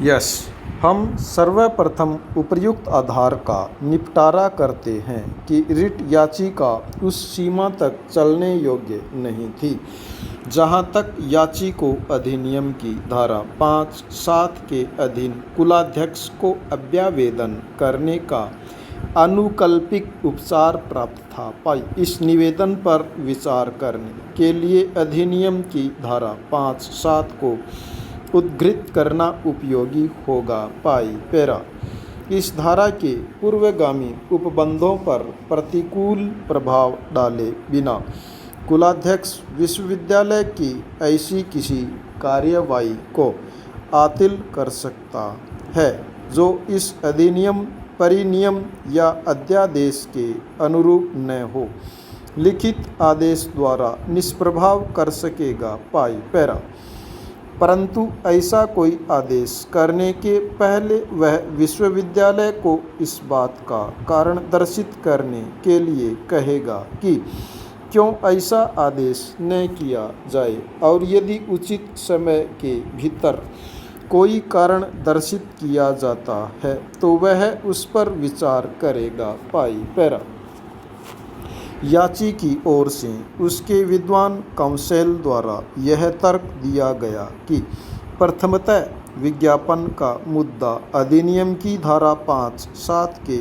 Yes, हम सर्वप्रथम उपर्युक्त आधार का निपटारा करते हैं कि रिट याचिका उस सीमा तक चलने योग्य नहीं थी जहां तक याचिको अधिनियम की धारा 5(7) के अधीन कुलाध्यक्ष को अभ्यावेदन करने का अनुकल्पिक उपचार प्राप्त था। पाई इस निवेदन पर विचार करने के लिए अधिनियम की धारा 5(7) को उद्धृत करना उपयोगी होगा। पाई पैरा इस धारा के पूर्वगामी उपबंधों पर प्रतिकूल प्रभाव डाले बिना कुलाध्यक्ष विश्वविद्यालय की ऐसी किसी कार्यवाही को बातिल कर सकता है जो इस अधिनियम, परिनियम या अध्यादेश के अनुरूप न हो, लिखित आदेश द्वारा निष्प्रभाव कर सकेगा। पाई पैरा परंतु ऐसा कोई आदेश करने के पहले वह विश्वविद्यालय को इस बात का कारण दर्शित करने के लिए कहेगा कि क्यों ऐसा आदेश न किया जाए, और यदि उचित समय के भीतर कोई कारण दर्शित किया जाता है तो वह उस पर विचार करेगा। पाई पैरा याची की ओर से उसके विद्वान काउंसिल द्वारा यह तर्क दिया गया कि प्रथमतः विज्ञापन का मुद्दा अधिनियम की धारा 5(7) के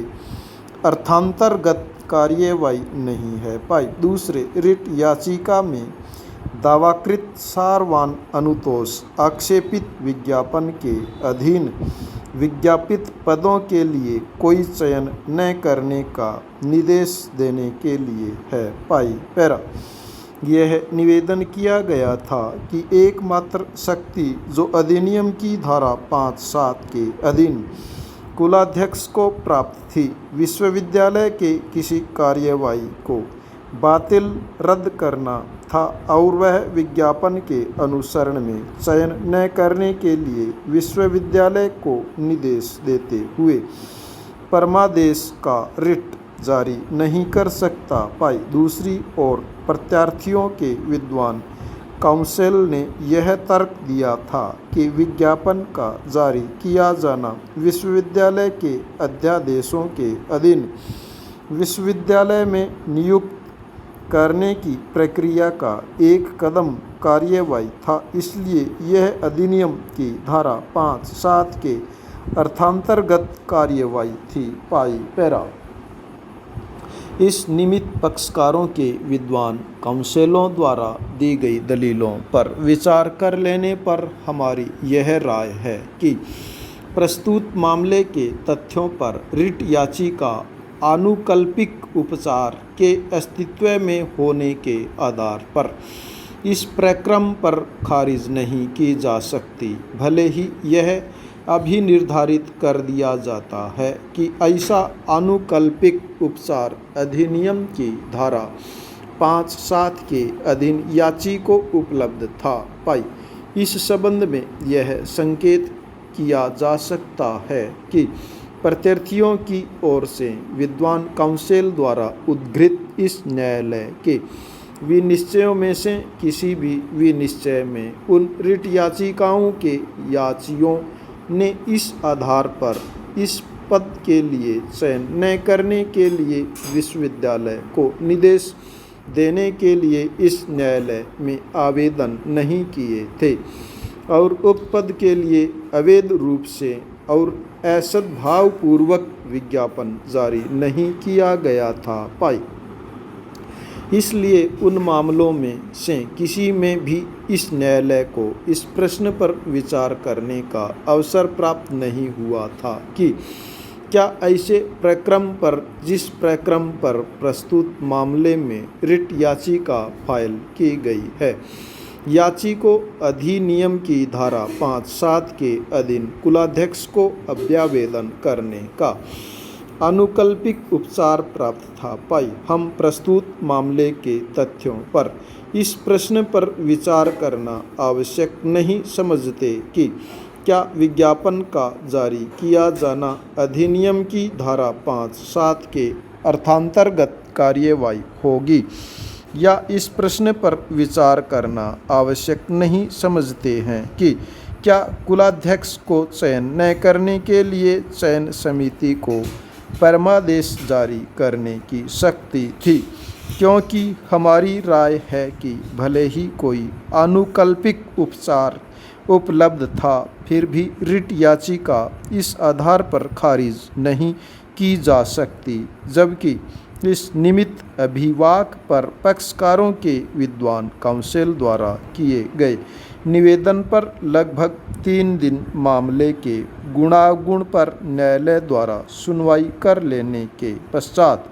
अर्थांतर्गत कार्यवाही नहीं है। पाई दूसरे रिट याचिका में दावाकृत सारवान अनुतोष आक्षेपित विज्ञापन के अधीन विज्ञापित पदों के लिए कोई चयन न करने का निर्देश देने के लिए है। पाई पैरा यह निवेदन किया गया था कि एकमात्र शक्ति जो अधिनियम की धारा 5(7) के अधीन कुलाध्यक्ष को प्राप्त थी, विश्वविद्यालय के किसी कार्यवाही को बातिल रद्द करना था, और वह विज्ञापन के अनुसरण में चयन न करने के लिए विश्वविद्यालय को निर्देश देते हुए परमादेश का रिट जारी नहीं कर सकता। पाई दूसरी ओर प्रत्यार्थियों के विद्वान काउंसिल ने यह तर्क दिया था कि विज्ञापन का जारी किया जाना विश्वविद्यालय के अध्यादेशों के अधीन विश्वविद्यालय में नियुक्त करने की प्रक्रिया का एक कदम कार्यवाही था, इसलिए यह अधिनियम की धारा 5(7) के अर्थांतर्गत कार्यवाही थी। पाई पैरा इस निमित्त पक्षकारों के विद्वान काउंसिलों द्वारा दी गई दलीलों पर विचार कर लेने पर हमारी यह राय है कि प्रस्तुत मामले के तथ्यों पर रिट याचिका आनुकल्पिक उपचार के अस्तित्व में होने के आधार पर इस प्रक्रम पर खारिज नहीं की जा सकती, भले ही यह अभी निर्धारित कर दिया जाता है कि ऐसा आनुकल्पिक उपचार अधिनियम की धारा 5(7) के अधीन याची को उपलब्ध था। पाई इस संबंध में यह संकेत किया जा सकता है कि प्रत्यार्थियों की ओर से विद्वान काउंसिल द्वारा उद्धृत इस न्यायालय के विनिश्चयों में से किसी भी विनिश्चय में उन रिट याचिकाओं के याचियों ने इस आधार पर इस पद के लिए चयन न करने के लिए विश्वविद्यालय को निर्देश देने के लिए इस न्यायालय में आवेदन नहीं किए थे, और उक्त पद के लिए अवैध रूप से और असद्भावपूर्वक विज्ञापन जारी नहीं किया गया था। पाई इसलिए उन मामलों में से किसी में भी इस न्यायालय को इस प्रश्न पर विचार करने का अवसर प्राप्त नहीं हुआ था कि क्या ऐसे प्रक्रम पर जिस प्रक्रम पर प्रस्तुत मामले में रिट याचिका फाइल की गई है, याचिको अधिनियम की धारा 5(7) के अधीन कुलाध्यक्ष को अभ्यावेदन करने का अनुकल्पिक उपचार प्राप्त था। पाई हम प्रस्तुत मामले के तथ्यों पर इस प्रश्न पर विचार करना आवश्यक नहीं समझते कि क्या विज्ञापन का जारी किया जाना अधिनियम की धारा 5(7) के अर्थांतर्गत कार्यवाही होगी, या इस प्रश्न पर विचार करना आवश्यक नहीं समझते हैं कि क्या कुलाध्यक्ष को चयन न करने के लिए चयन समिति को परमादेश जारी करने की शक्ति थी? क्योंकि हमारी राय है कि भले ही कोई आनुकल्पिक उपचार उपलब्ध था, फिर भी रिट याचिका इस आधार पर खारिज नहीं की जा सकती, जबकि इस निमित्त अभिवाक पर पक्षकारों के विद्वान काउंसिल द्वारा किए गए निवेदन पर लगभग 3 दिन मामले के गुणागुण पर न्यायालय द्वारा सुनवाई कर लेने के पश्चात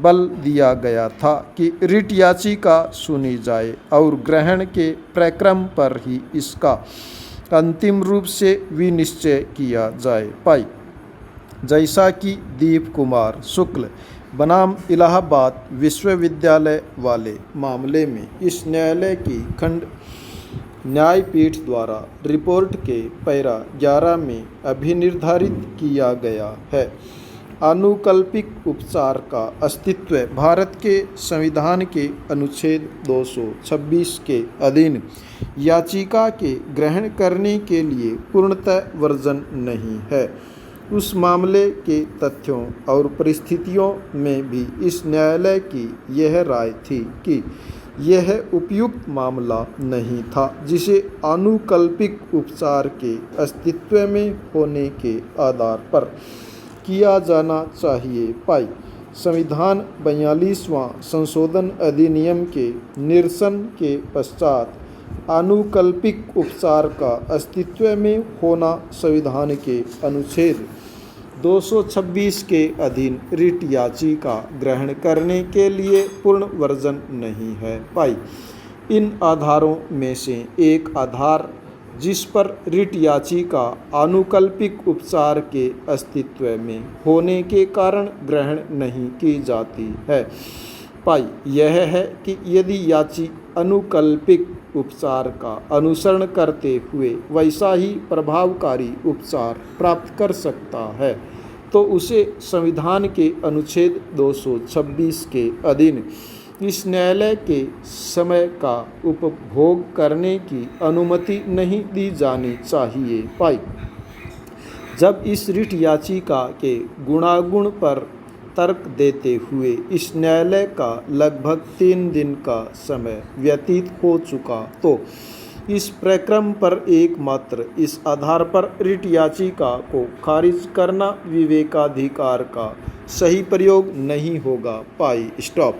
बल दिया गया था कि रिट याचिका सुनी जाए और ग्रहण के प्रक्रम पर ही इसका अंतिम रूप से विनिश्चय किया जाए। पाई जैसा कि दीप कुमार शुक्ल बनाम इलाहाबाद विश्वविद्यालय वाले मामले में इस न्यायालय की खंड न्यायपीठ द्वारा रिपोर्ट के पैरा 11 में अभिनिर्धारित किया गया है, आनुकल्पिक उपचार का अस्तित्व भारत के संविधान के अनुच्छेद 226 के अधीन याचिका के ग्रहण करने के लिए पूर्णतः वर्जन नहीं है। उस मामले के तथ्यों और परिस्थितियों में भी इस न्यायालय की यह राय थी कि यह उपयुक्त मामला नहीं था जिसे आनुकल्पिक उपचार के अस्तित्व में होने के आधार पर किया जाना चाहिए। पाई संविधान 42वां संशोधन अधिनियम के निरसन के पश्चात आनुकल्पिक उपचार का अस्तित्व में होना संविधान के अनुच्छेद 226 के अधीन रिट याचिका ग्रहण करने के लिए पूर्ण वर्जन नहीं है। पाई इन आधारों में से एक आधार जिस पर रिट याचिका आनुकल्पिक उपचार के अस्तित्व में होने के कारण ग्रहण नहीं की जाती है, पाई यह है कि यदि याची अनुकल्पिक उपचार का अनुसरण करते हुए वैसा ही प्रभावकारी उपचार प्राप्त कर सकता है तो उसे संविधान के अनुच्छेद 226 के अधीन इस न्यायालय के समय का उपभोग करने की अनुमति नहीं दी जानी चाहिए। पाई जब इस रिट याचिका के गुणागुण पर तर्क देते हुए इस न्यायालय का लगभग 3 दिन का समय व्यतीत हो चुका तो इस प्रक्रम पर एकमात्र इस आधार पर रिट याचिका को खारिज करना विवेकाधिकार का सही प्रयोग नहीं होगा। पाई स्टॉप।